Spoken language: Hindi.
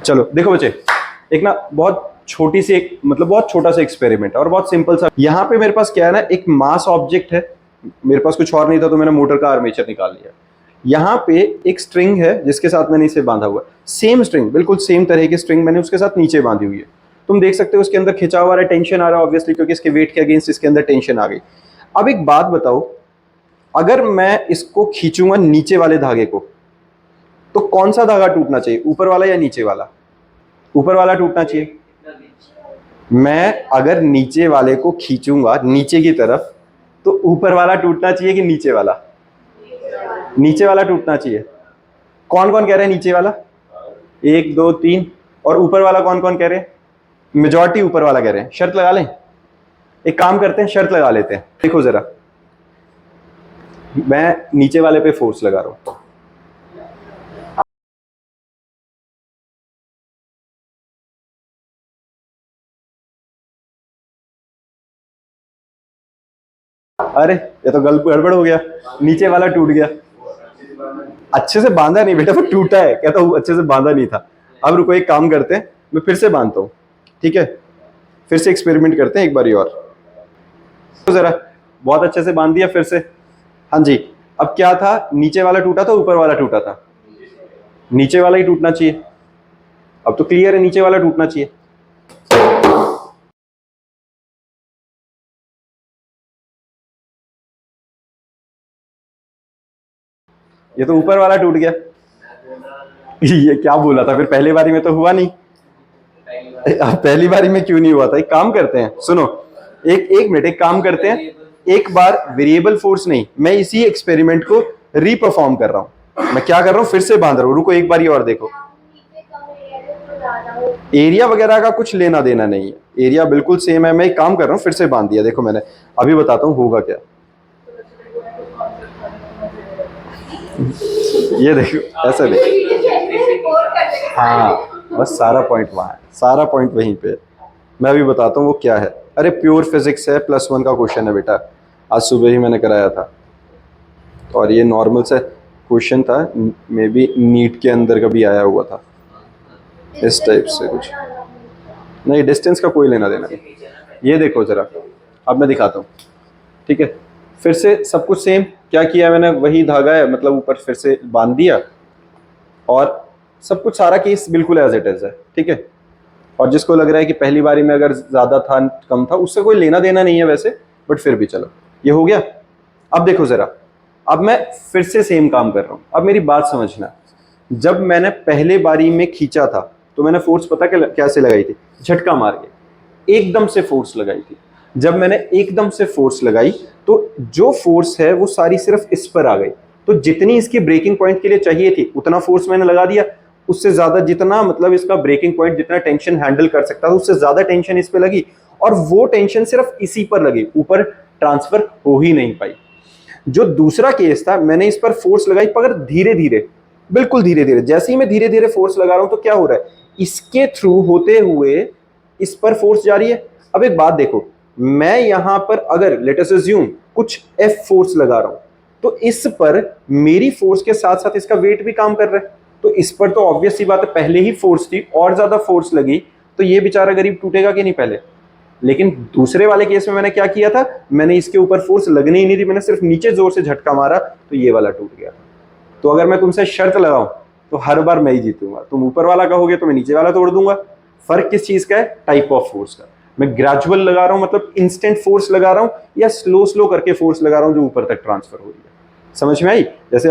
चलो देखो बच्चे, एक ना बहुत छोटी सी एक मतलब बहुत छोटा सा एक्सपेरिमेंट और बहुत सिंपल सा। यहाँ पे मेरे पास क्या है ना, एक मास ऑब्जेक्ट है, मेरे पास कुछ और नहीं था तो मैंने मोटर का आर्मेचर निकाल लिया। यहाँ पे एक स्ट्रिंग है जिसके साथ मैंने इसे बांधा हुआ है, सेम स्ट्रिंग, बिल्कुल सेम तरह की स्ट्रिंग मैंने उसके साथ नीचे बांधी हुई है। तुम देख सकते हो उसके अंदर खिंचाव आ रहा है, टेंशन आ रहा है ऑब्वियसली, क्योंकि इसके वेट के अगेंस्ट इसके अंदर टेंशन आ गई। अब एक बात बताओ, अगर मैं इसको खींचूंगा नीचे वाले धागे को, तो कौन सा धागा टूटना चाहिए, ऊपर वाला या नीचे वाला? ऊपर वाला टूटना चाहिए। मैं अगर नीचे वाले को खींचूंगा नीचे की तरफ, तो ऊपर वाला टूटना चाहिए कि नीचे वाला? नीचे वाला टूटना चाहिए। कौन कौन कह रहे हैं नीचे वाला? 1 2 3। और ऊपर वाला कौन कौन कह रहे हैं? मेजॉरिटी ऊपर वाला कह रहे हैं। शर्त लगा लें, एक काम करते हैं, शर्त लगा लेते हैं। देखो जरा, मैं नीचे वाले पे फोर्स लगा रहा हूं, अरे ये तो गड़बड़ हो गया, नीचे वाला टूट गया। अच्छे से बांधा नहीं बेटा, वो टूटा है, कहता हूँ अच्छे से बांधा नहीं था। अब रुको, एक काम करते हैं, मैं फिर से बांधता हूँ, ठीक है? फिर से एक्सपेरिमेंट करते हैं एक बारी और। तो जरा बहुत अच्छे से बांध दिया फिर से। हाँ जी, अब क्या था, नीचे वाला टूटा था ऊपर वाला टूटा था? नीचे वाला ही टूटना चाहिए। अब तो क्लियर है, नीचे वाला टूटना चाहिए। ये तो ऊपर वाला टूट गया। ये क्या बोला था फिर, पहली बारी में तो हुआ नहीं। अब पहली बारी में क्यों नहीं हुआ था? एक काम करते हैं, सुनो, एक मिनट, एक काम करते हैं, एक बार वेरिएबल फोर्स नहीं, मैं इसी एक्सपेरिमेंट को रीपरफॉर्म कर रहा हूं। मैं क्या कर रहा हूं, फिर से बांध रहा हूं। रुको एक बारी और देखो, एरिया वगैरह का कुछ लेना देना नहीं है, एरिया बिल्कुल सेम है। मैं एक काम कर रहा हूं, फिर से बांध दिया। देखो मैंने, अभी बताता हूं होगा क्या। ये देखो, ऐसा देखो, हाँ बस सारा पॉइंट वहां है, सारा पॉइंट वहीं पे। मैं अभी बताता हूँ वो क्या है। अरे प्योर फिजिक्स है, +1 का क्वेश्चन है बेटा, आज सुबह ही मैंने कराया था। और ये नॉर्मल से क्वेश्चन था, मे बी नीट के अंदर कभी आया हुआ था, इस टाइप से कुछ। नहीं, डिस्टेंस का कोई लेना देना नहीं। ये देखो जरा, अब मैं दिखाता हूँ, ठीक है? फिर से सब कुछ सेम, क्या किया मैंने, वही धागा है, मतलब ऊपर फिर से बांध दिया, और सब कुछ सारा केस बिल्कुल एज इट इज है, ठीक है? और जिसको लग रहा है कि पहली बारी में अगर ज्यादा था कम था, उससे कोई लेना देना नहीं है वैसे, बट फिर भी चलो, ये हो गया। अब देखो जरा, अब मैं फिर से सेम काम कर रहा हूं। अब मेरी बात समझना, जब मैंने पहले बारी में खींचा था तो मैंने फोर्स पता कैसे लगाई थी? झटका मार के एकदम से फोर्स लगाई थी। जब मैंने एकदम से फोर्स लगाई तो जो फोर्स है वो सारी सिर्फ इस पर आ गई। तो जितनी इसकी ब्रेकिंग पॉइंट के लिए चाहिए थी उतना फोर्स मैंने लगा दिया, उससे ज्यादा जितना मतलब इसका ब्रेकिंग पॉइंट जितना टेंशन हैंडल कर सकता था उससे ज्यादा टेंशन इस पे लगी, और वो टेंशन सिर्फ इसी पर लगी, ऊपर ट्रांसफर हो ही नहीं पाई। जो दूसरा केस था, मैंने इस पर फोर्स लगाई पर धीरे धीरे, बिल्कुल धीरे धीरे। जैसे ही मैं धीरे धीरे फोर्स लगा रहा हूं तो क्या हो रहा है, इसके थ्रू होते हुए इस पर फोर्स जारी है। अब एक बात देखो, मैं यहां पर अगर लेट अस अज्यूम कुछ F फोर्स लगा रहा हूं, तो इस पर मेरी फोर्स के साथ साथ इसका वेट भी काम कर रहा है। तो इस पर तो ऑब्वियस सी बात है, पहले ही फोर्स थी और ज्यादा फोर्स लगी तो ये बेचारा गरीब टूटेगा कि नहीं पहले। लेकिन दूसरे वाले केस में मैंने क्या किया था, मैंने इसके ऊपर फोर्स लगनी ही नहीं थी, मैंने सिर्फ नीचे जोर से झटका मारा तो ये वाला टूट गया। तो अगर मैं तुमसे शर्त लगाऊं तो हर बार मैं ही जीतूंगा। तुम ऊपर वाला कहोगे तो मैं नीचे वाला तोड़ दूंगा। फर्क किस चीज का है? टाइप ऑफ फोर्स का। मैं ग्रेजुअल लगा रहा हूं मतलब इंस्टेंट फोर्स लगा रहा हूं, या स्लो स्लो करके फोर्स लगा रहा हूं जो ऊपर तक ट्रांसफर हो रही है। समझ में आई? जैसे